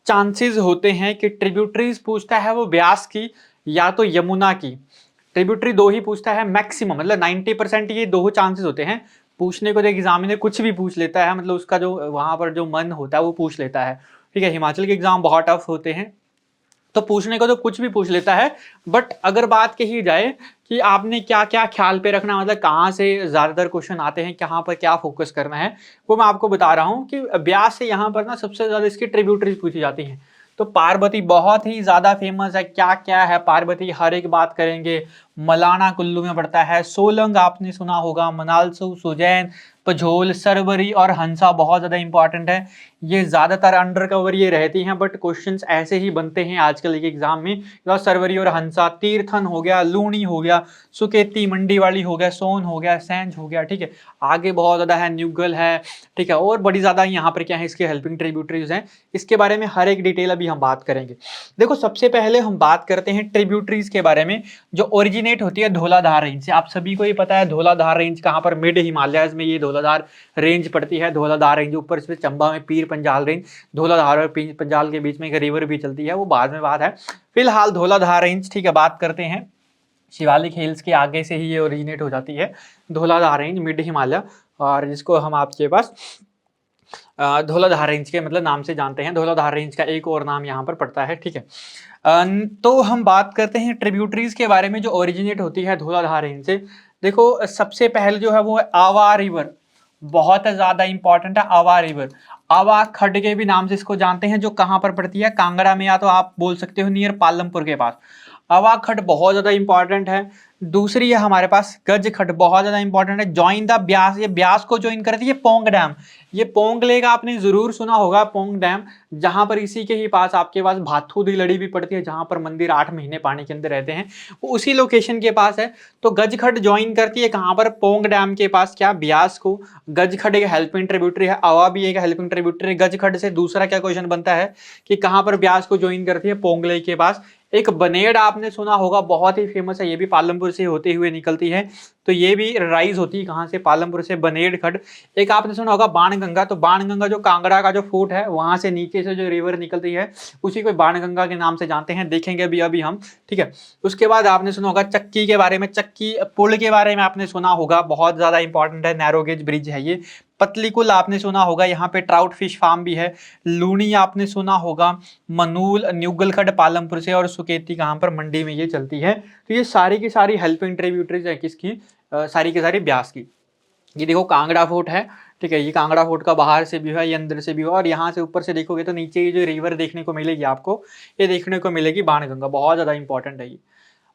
चांसेस होते हैं कि ट्रिब्यूटरीज पूछता है वो ब्यास की या तो यमुना की। ट्रिब्यूटरी 2 ही पूछता है मैक्सिमम, मतलब 90% ये 2 चांसेस होते हैं पूछने को। तो एग्जामिनर कुछ भी पूछ लेता है, मतलब उसका जो वहां पर जो मन होता है वो पूछ लेता है, ठीक है। हिमाचल के एग्जाम बहुत टफ होते हैं, तो पूछने को तो कुछ भी पूछ लेता है। बट अगर बात कही जाए कि आपने क्या क्या ख्याल पे रखना, मतलब कहाँ से ज्यादातर क्वेश्चन आते हैं, कहाँ पर क्या फोकस करना है, वो मैं आपको बता रहा हूँ कि ब्यास से यहाँ पर ना सबसे ज्यादा इसकी ट्रिब्यूटरीज पूछी जाती हैं। तो पार्वती बहुत ही ज्यादा फेमस है, क्या क्या है पार्वती हर एक बात करेंगे। मलाना कुल्लू में पड़ता है, सोलंग आपने सुना होगा, मनालसू, सुजैन, पझोल, सरवरी और हंसा बहुत ज्यादा इंपॉर्टेंट है। ये ज्यादातर अंडर कवर ये रहती हैं, बट क्वेश्चंस ऐसे ही बनते हैं आजकल के एग्जाम में। तो सरवरी और हंसा, तीर्थन हो गया, लूणी हो गया, सुकेती, मंडी वाली हो गया, सोन हो गया, सैंज हो गया, ठीक है। आगे बहुत ज्यादा है, न्यूगल है, ठीक है, और बड़ी ज्यादा यहाँ पर क्या है इसके हेल्पिंग ट्रिब्यूटरीज हैं। इसके बारे में हर एक डिटेल अभी हम बात करेंगे। देखो सबसे पहले हम बात करते हैं ट्रिब्यूटरीज के बारे में, जो ओरिजिनेट होती है धौलाधार रेंज से। आप सभी को ये पता है धौलाधार रेंज कहाँ पर, मिड हिमालयज में ये धौलाधार रेंज पड़ती है। धौलाधार रेंज ऊपर से चंबा में पीर पंजाल रेंज, धौलाधार और पंजाल के बीच में एक रिवर भी चलती है, वो बाद में बात है। फिलहाल धौलाधार रेंज, ठीक है, बात करते हैं। शिवालिक हिल्स के आगे से ही ये ओरिजिनेट हो जाती है धौलाधार रेंज, मिड हिमालय, और जिसको हम आपके पास धौलाधार रेंज के मतलब नाम से जानते हैं। धौलाधार रेंज का एक और नाम यहाँ पर पड़ता है, ठीक है। तो हम बात करते हैं ट्रिब्यूटरीज के बारे में जो ओरिजिनेट होती है धौलाधार रेंज से। देखो सबसे पहले जो है वो है आवा रिवर, बहुत ज्यादा इंपॉर्टेंट है आवा रिवर। आवा खड्ड के भी नाम से इसको जानते हैं, जो कहाँ पर पड़ती है, कांगड़ा में, या तो आप बोल सकते हो नियर पालमपुर के पास। आवा खड्ड बहुत ज्यादा इंपॉर्टेंट है। दूसरी है हमारे पास गज खड्ड, बहुत ज्यादा इंपॉर्टेंट है। ज्वाइन द ब्यास, ये ब्यास को ज्वाइन करती है पोंग डैम। ये पोंग लेक आपने जरूर सुना होगा, पोंग डैम, जहां पर इसी के ही पास आपके पास भाथू दी लड़ी भी पड़ती है, जहां पर मंदिर 8 महीने पानी के अंदर रहते हैं, वो उसी लोकेशन के पास है। तो गज खड्ड ज्वाइन करती है कहां पर, पोंग डैम के पास, क्या, ब्यास को। गज खड्ड एक हेल्पिंग ट्रिब्यूटरी है, आवा भी एक हेल्पिंग ट्रिब्यूटरी है। गज खड्ड से दूसरा क्या क्वेश्चन बनता है कि कहां पर ब्यास को ज्वाइन करती है, पोंग लेक के पास। एक बनेड़ आपने सुना होगा, बहुत ही फेमस है, ये भी पालमपुर से होते हुए निकलती है। तो ये भी राइज होती है कहाँ से, पालमपुर से, बनेड़ खड्ड। एक आपने सुना होगा बाणगंगा, तो बाणगंगा जो कांगड़ा का जो फोर्ट है वहां से नीचे से जो रिवर निकलती है उसी को बाणगंगा के नाम से जानते हैं, देखेंगे अभी हम, ठीक है। उसके बाद आपने सुना होगा चक्की के बारे में, चक्की पुल के बारे में आपने सुना होगा, बहुत ज्यादा इंपॉर्टेंट है, नैरो गेज ब्रिज है ये। पतलीकुल आपने सुना होगा, यहाँ पे ट्राउट फिश फार्म भी है। लूणी आपने सुना होगा, मनूल, न्यूगलखड पालमपुर से, और सुकेती कहाँ पर, मंडी में ये चलती है। तो ये सारी की सारी हेल्पिंग ट्रिब्यूटरीज है किसकी, सारी की सारी ब्यास की। ये देखो कांगड़ा फोर्ट है, ठीक है, ये कांगड़ा फोर्ट का बाहर से भी है, ये अंदर से भी है, और यहाँ से ऊपर से देखोगे तो नीचे ये जो रिवर देखने को मिलेगी आपको, ये देखने को मिलेगी बाणगंगा, बहुत ज़्यादा इंपॉर्टेंट है ये।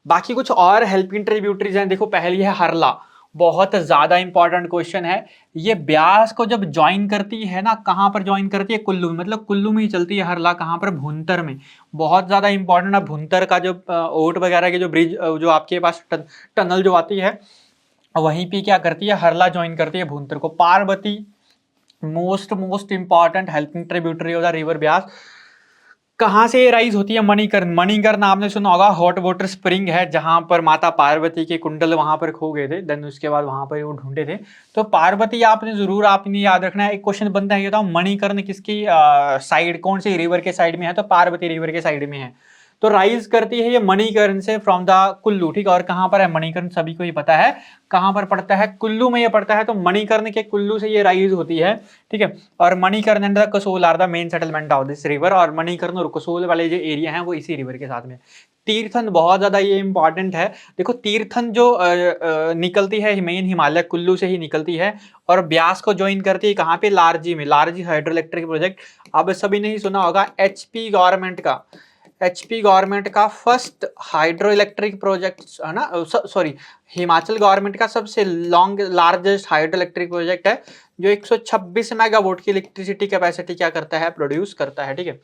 बाकी कुछ और हेल्पिंग ट्रिब्यूटरीज हैं, देखो पहली है हरला, बहुत ज़्यादा इंपॉर्टेंट क्वेश्चन है। ये ब्यास को जब ज्वाइन करती है ना, कहाँ पर ज्वाइन करती है, कुल्लू में, मतलब कुल्लू में ही चलती है हरला, कहाँ पर, भुंतर में। बहुत ज़्यादा इंपॉर्टेंट है भुंतर का जो ओट वगैरह के जो ब्रिज जो आपके पास टनल जो आती है, वहीं पे क्या करती है, हरला ज्वाइन करती है भुंतर को। Parvati most important helping tributary of the river Beas. कहाँ से राइज होती है, मणिकर्ण। मणिकर्ण आपने सुना होगा, हॉट वाटर स्प्रिंग है जहां पर माता पार्वती के कुंडल वहां पर खो गए थे, देन उसके बाद वहां पर वो ढूंढे थे। तो पार्वती आपने जरूर आपने याद रखना है। एक क्वेश्चन बनता है, ये बताओ मणिकर्ण किसकी साइड, कौन सी रिवर के साइड में है, तो पार्वती रिवर के साइड में है। तो राइज करती है ये मणिकर्ण से फ्रॉम द कुल्लू, ठीक है। और कहां पर है मणिकर्ण, सभी को ही पता है कहां पर पड़ता है, कुल्लू में ये पड़ता है। तो मणिकर्ण के कुल्लू से ये राइज होती है, ठीक है। और Manikaran and the Kasol are the main settlement of this river, और मणिकर्ण और कसोल वाले जो एरिया हैं वो इसी रिवर के साथ में। तीर्थन बहुत ज्यादा ये इंपॉर्टेंट है। देखो तीर्थन जो निकलती है मेन हिमालय कुल्लू से ही निकलती है, और ब्यास को ज्वाइन करती है कहाँ पे, लारजी में, लारजी हाइड्रो इलेक्ट्रिक प्रोजेक्ट। अब सभी ने ही सुना होगा एचपी गवर्नमेंट का फर्स्ट हाइड्रो इलेक्ट्रिक प्रोजेक्ट है ना, सॉरी, हिमाचल गवर्नमेंट का सबसे लार्जेस्ट हाइड्रो इलेक्ट्रिक प्रोजेक्ट है, जो 126 मेगावाट की इलेक्ट्रिसिटी कैपेसिटी क्या करता है, प्रोड्यूस करता है, ठीक है।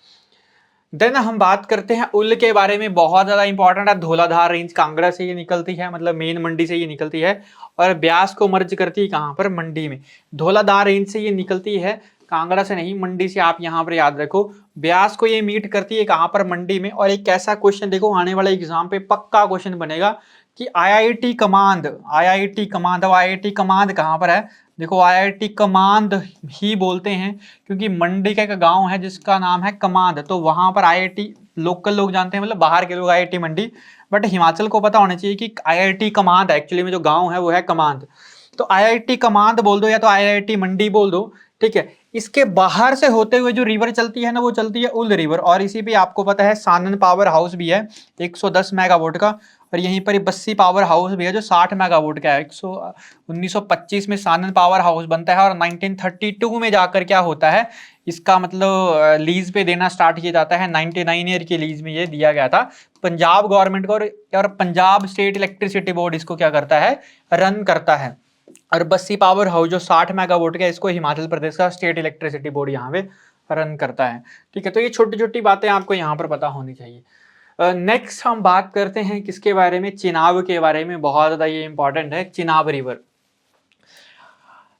देन हम बात करते हैं उल के बारे में, बहुत ज्यादा इंपॉर्टेंट है। धौलाधार रेंज कांगड़ा से ये निकलती है, मतलब मेन मंडी से ये निकलती है, और ब्यास को मर्ज करती है कहाँ पर, मंडी में। धौलाधार रेंज से ये निकलती है, कांगड़ा से नहीं, मंडी से। आप यहाँ पर याद रखो, ब्यास को ये मीट करती है कहाँ पर, मंडी में। और एक ऐसा क्वेश्चन देखो आने वाले एग्जाम पे पक्का क्वेश्चन बनेगा कि आईआईटी कमांद, अब आईआईटी कमांद कहाँ पर है, देखो आईआईटी कमांद ही बोलते हैं, क्योंकि मंडी का एक गांव है जिसका नाम है कमांद, तो वहां पर आईआईटी लोकल लोग जानते हैं, मतलब बाहर के लोग आईआईटी मंडी, बट हिमाचल को पता होना चाहिए कि आईआईटी कमांद एक्चुअली में जो गांव है वो है कमांद। तो आईआईटी कमांद बोल दो या तो आईआईटी मंडी बोल दो, ठीक है। इसके बाहर से होते हुए जो रिवर चलती है ना, वो चलती है उल रिवर, और इसी पे आपको पता है सानन पावर हाउस भी है 110 मेगावाट का, और यहीं पर बस्सी पावर हाउस भी है जो 60 मेगावाट का है। 1925 में सानन पावर हाउस बनता है, और 1932 में जाकर क्या होता है, इसका मतलब लीज पे देना स्टार्ट किया जाता है। 99 ईयर की लीज में ये दिया गया था पंजाब गवर्नमेंट को, और पंजाब स्टेट इलेक्ट्रिसिटी बोर्ड इसको क्या करता है, रन करता है। और बस्सी पावर हाउस जो 60 मेगावाट का, इसको हिमाचल प्रदेश का स्टेट इलेक्ट्रिसिटी बोर्ड यहाँ पे रन करता है, ठीक है। तो ये छोटी छोटी बातें आपको यहाँ पर पता होनी चाहिए। नेक्स्ट हम बात करते हैं किसके बारे में, चिनाब के बारे में। बहुत ज्यादा ये इंपॉर्टेंट है चिनाब रिवर।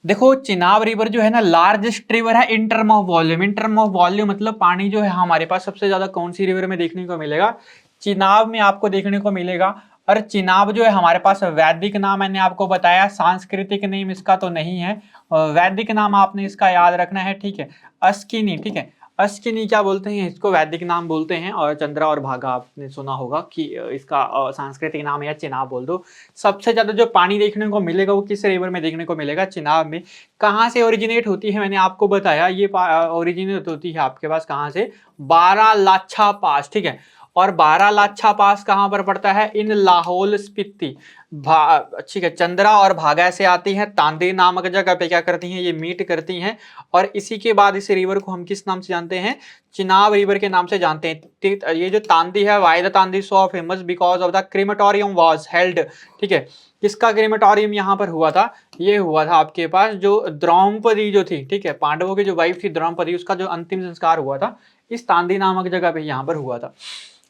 देखो चिनाब रिवर जो है ना, लार्जेस्ट रिवर है in term of volume. In term of volume मतलब पानी जो है हमारे पास सबसे ज्यादा कौन सी रिवर में देखने को मिलेगा, चिनाब में आपको देखने को मिलेगा। और चिनाब जो है हमारे पास वैदिक नाम मैंने आपको बताया, सांस्कृतिक नेम इसका तो नहीं है, वैदिक नाम आपने इसका याद रखना है, ठीक है, अस्किनी, ठीक है। अस्किनी क्या बोलते हैं इसको, वैदिक नाम बोलते हैं। और चंद्रा और भागा आपने सुना होगा कि इसका सांस्कृतिक नाम है, या चिनाब बोल दो। सबसे ज्यादा जो पानी देखने को मिलेगा वो किस रिवर में देखने को मिलेगा, चिनाब में। कहाँ से ओरिजिनेट होती है, मैंने आपको बताया, ये ओरिजिनेट होती है आपके पास कहाँ से, बारालाछा पास, ठीक है। और बारालाछा पास कहाँ पर पड़ता है, इन लाहौल स्पीति, ठीक है। चंद्रा और भागा से आती हैं, तांदी नामक जगह पे क्या करती हैं, ये मीट करती हैं। और इसी के बाद इस रिवर को हम किस नाम से जानते हैं, चिनाब रिवर के नाम से जानते हैं। ये जो तांदी है, why the Tandi so famous because of the crematorium was held, ठीक है। किसका क्रीमेटोरियम यहाँ पर हुआ था, ये हुआ था आपके पास जो द्रौपदी जो थी, ठीक है, पांडवों की जो वाइफ थी द्रौपदी, उसका जो अंतिम संस्कार हुआ था इस तांदी नामक जगह पे यहाँ पर हुआ था,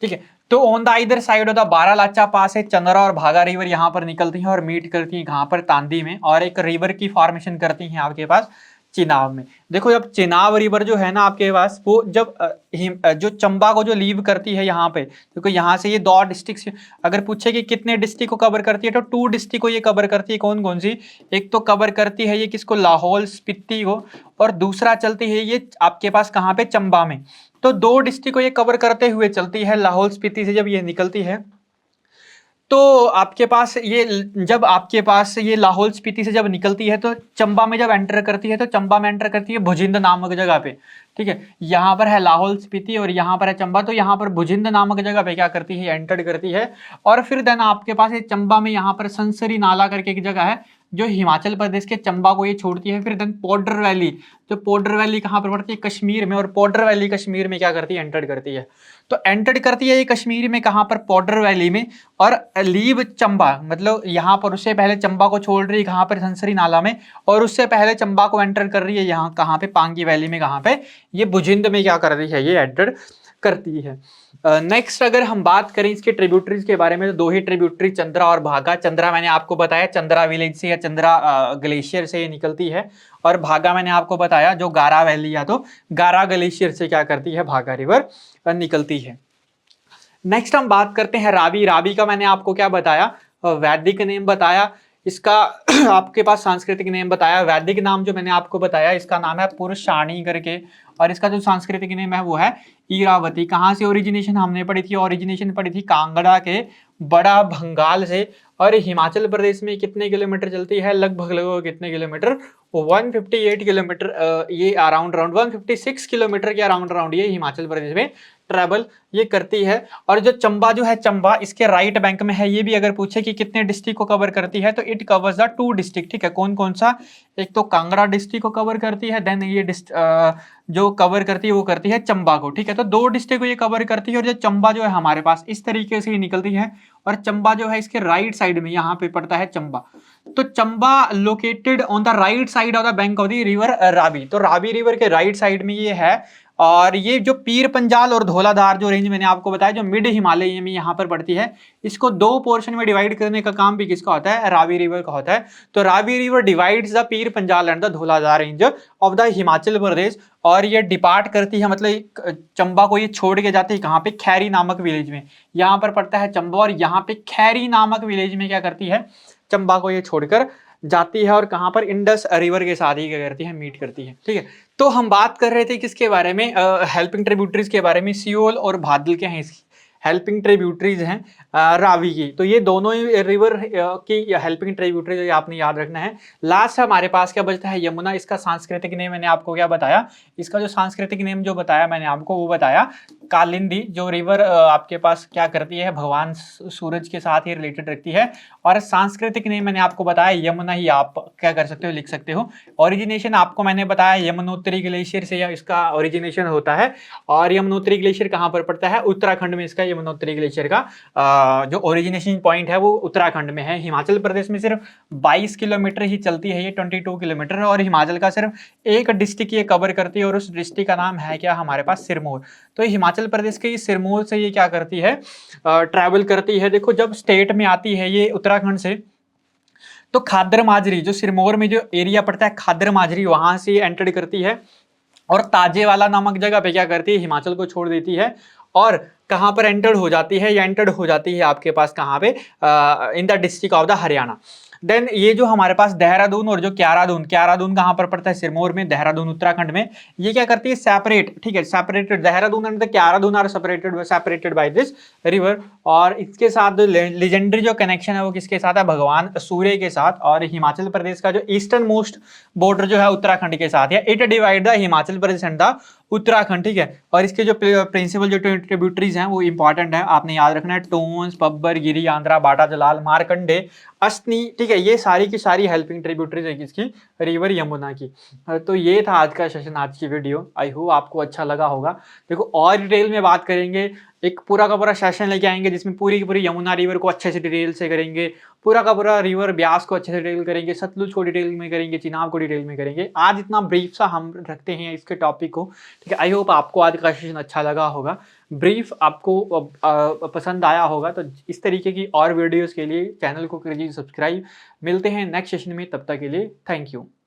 ठीक है। तो ऑन द इधर साइड ऑफ द बारालाचा पास है, चंद्रा और भागा रिवर यहाँ पर निकलती हैं और मीट करती हैं कहाँ पर, तांदी में, और एक रिवर की फॉर्मेशन करती हैं आपके पास चिनाब में। देखो जब चिनाब रिवर जो है ना आपके पास, वो जब जो चंबा को जो लीव करती है यहाँ पे, क्योंकि यहाँ से ये 2 डिस्ट्रिक्ट, अगर पूछे कि कितने डिस्ट्रिक्ट को कवर करती है, तो 2 डिस्ट्रिक्ट को ये कवर करती है। कौन कौन सी, एक तो कवर करती है ये किसको, लाहौल स्पीति को, और दूसरा चलती है ये आपके पास कहाँ पे, चंबा में। तो 2 डिस्ट्रिक्ट को ये कवर करते हुए चलती है। लाहौल स्पीति से जब ये निकलती है तो आपके पास ये, जब आपके पास ये लाहौल स्पीति से जब निकलती है तो चंबा में जब एंटर करती है, तो चंबा में एंटर करती है भुजिंद नामक जगह पे, ठीक है। यहाँ पर है लाहौल स्पीति और यहाँ पर है चंबा, तो यहाँ पर भुजिंद नामक जगह पे क्या करती है, एंटर करती है। और फिर देन आपके पास ये चंबा में यहाँ पर संसरी नाला करके एक जगह है जो हिमाचल प्रदेश के चंबा को ये छोड़ती है। फिर देन पॉडर वैली, जो पॉडर वैली कहाँ पर पड़ती है, कश्मीर में, और पॉडर वैली कश्मीर में क्या करती है, एंटर करती है। तो एंटर करती है ये कश्मीर में, कहाँ पर, पॉडर वैली में। और लीव चंबा, मतलब यहाँ पर उससे पहले चंबा को छोड़ रही है कहाँ पर, धनसरी नाला में, और उससे पहले चंबा को एंटर कर रही है यहाँ कहाँ पे, पांगी वैली में, कहाँ पे, ये भुजिंद में क्या कर रही है, ये एंटर करती है। नेक्स्ट अगर हम बात करें इसके ट्रिब्यूटरीज के बारे में, तो दो ही ट्रिब्यूटरी, चंद्रा और भागा। चंद्रा मैंने आपको बताया चंद्रा विलेज से या चंद्रा ग्लेशियर से ये निकलती है, और भागा मैंने आपको बताया जो गारा वैली या तो गारा ग्लेशियर से क्या करती है, भागा रिवर निकलती है। नेक्स्ट हम बात करते हैं रावी। रावी का मैंने आपको क्या बताया, वैदिक नेम बताया इसका आपके पास सांस्कृतिक नेम बताया। वैदिक नाम जो मैंने आपको बताया, इसका नाम है पुरुषाणी करके, और इसका जो सांस्कृतिक नेम है वो है इरावती। कहाँ से ओरिजिनेशन हमने पढ़ी थी, ओरिजिनेशन पढ़ी थी कांगड़ा के बड़ा भंगाल से। और हिमाचल प्रदेश में कितने किलोमीटर चलती है, लगभग कितने किलोमीटर, 158 किलोमीटर, ये अराउंड 156 किलोमीटर के अराउंड ये हिमाचल प्रदेश में ट्रैवल ये करती है। और जो चंबा जो है, चंबा इसके राइट बैंक में है। ये भी अगर पूछे कि कितने डिस्ट्रिक्ट को कवर करती है, तो इट कवर्स द 2 डिस्ट्रिक्ट। ठीक है, कौन कौन सा, एक तो कांगड़ा डिस्ट्रिक्ट को कवर करती है, देन ये जो कवर करती है वो करती है चंबा को। ठीक है, तो 2 डिस्ट्रिक्ट को ये कवर करती है। और जो चंबा जो है हमारे पास इस तरीके से ही निकलती है, और चंबा जो है इसके राइट साइड में यहाँ पे पड़ता है चंबा। तो Chamba located on the right side of the bank of the river Ravi. तो रावी रिवर के राइट साइड में ये है। और ये जो पीर पंजाल और धौलाधार जो रेंज मैंने आपको बताया, जो मिड हिमालय में यहाँ पर पड़ती है, इसको 2 पोर्शन में डिवाइड करने का काम भी किसका होता है, रावी रिवर का होता है। तो Ravi river divides the Pir Panjal and the Dhauladhar range of the Himachal Pradesh. और ये डिपार्ट करती है, मतलब चंबा को ये छोड़ के जाती है कहाँ पे, खैरी नामक विलेज में। यहाँ पर पड़ता है चंबा, और यहाँ पे खैरी नामक विलेज में क्या करती है, चंबा को ये छोड़कर जाती है। और कहाँ पर, इंडस रिवर के साथ ही क्या करती है, मीट करती है। ठीक है, तो हम बात कर रहे थे किसके बारे में, हेल्पिंग ट्रिब्यूटरीज के बारे में। सियोल और भादल के हैं इसकी हेल्पिंग ट्रिब्यूटरीज हैं रावी की। तो ये दोनों ही रिवर की हेल्पिंग ट्रिब्यूटरीज आपने याद रखना है। लास्ट हमारे पास क्या बचता है, यमुना। इसका सांस्कृतिक नेम मैंने आपको क्या बताया, इसका जो सांस्कृतिक नेम जो बताया मैंने आपको, वो बताया कालिंदी। जो रिवर आपके पास क्या करती है, भगवान सूरज के साथ ही रिलेटेड रखती है। और सांस्कृतिक नेम मैंने आपको बताया यमुना ही, आप क्या कर सकते हो, लिख सकते हो। ओरिजिनेशन आपको मैंने बताया यमुनोत्री ग्लेशियर से इसका ओरिजिनेशन होता है। और यमुनोत्री ग्लेशियर कहाँ पर पड़ता है, उत्तराखंड में। इसका यमुनोत्री ग्लेशियर का जो ओरिजिनेशन पॉइंट है वो उत्तराखंड में है। हिमाचल प्रदेश में सिर्फ 22 किलोमीटर ही चलती है ये, 22 किलोमीटर। और हिमाचल का सिर्फ एक डिस्ट्रिक्ट ये कवर करती है, और उस डिस्ट्रिक्ट का नाम है क्या, हमारे पास सिरमौर। तो हिमाचल प्रदेश के सिरमौर से ये क्या करती है, ट्रैवल करती है। देखो जब स्टेट में आती है ये उत्तराखंड से, तो खादर माजरी, जो सिरमौर में जो एरिया पड़ता है खादर माजरी, वहां से एंटर करती है। और ताजेवाला नामक जगह पे क्या करती है, हिमाचल को छोड़ देती है। और कहां पर एंटर्ड हो जाती है, या एंटर्ड हो जाती है आपके पास कहां पे, in the district of the Haryana. देन ये जो हमारे पास देहरादून और जो क्यारादून, क्यारादून कहां पर पड़ता है, सिरमौर में, देहरादून उत्तराखंड में। ये क्या करती है, सेपरेट। ठीक है, separated, Dehradun and the Kiardadun are separated by this river. और इसके साथ लेजेंडरी जो कनेक्शन है वो किसके साथ है, भगवान सूर्य के साथ। और हिमाचल प्रदेश का जो ईस्टर्न मोस्ट बॉर्डर जो है उत्तराखंड के साथ है। It divide the Himachal Pradesh and the Uttarakhand. ठीक है, और इसके जो प्रिंसिपल जो ट्रिब्यूटरीज हैं वो इंपॉर्टेंट है, आपने याद रखना है। टोन्स, पब्बर, गिरी, आंध्रा, बाटा, जलाल, मारकंडे, अस्नी। ठीक है, ये सारी की सारी हेल्पिंग ट्रिब्यूटरीज है किसकी, रिवर यमुना की। तो ये था आज का सेशन, आज की वीडियो। आई होप आपको अच्छा लगा होगा। देखो और डिटेल में बात करेंगे, एक पूरा का पूरा सेशन लेके आएंगे जिसमें पूरी की पूरी यमुना रिवर को अच्छे से डिटेल से करेंगे, पूरा का पूरा रिवर ब्यास को अच्छे से डिटेल करेंगे, सतलुज को डिटेल में करेंगे, चिनाब को डिटेल में करेंगे। आज इतना ब्रीफ सा हम रखते हैं इसके टॉपिक को। ठीक है, आई होप आपको आज का सेशन अच्छा लगा होगा, ब्रीफ आपको पसंद आया होगा। तो इस तरीके की और वीडियोस के लिए चैनल को कीजिए सब्सक्राइब। मिलते हैं नेक्स्ट सेशन में, तब तक के लिए थैंक यू।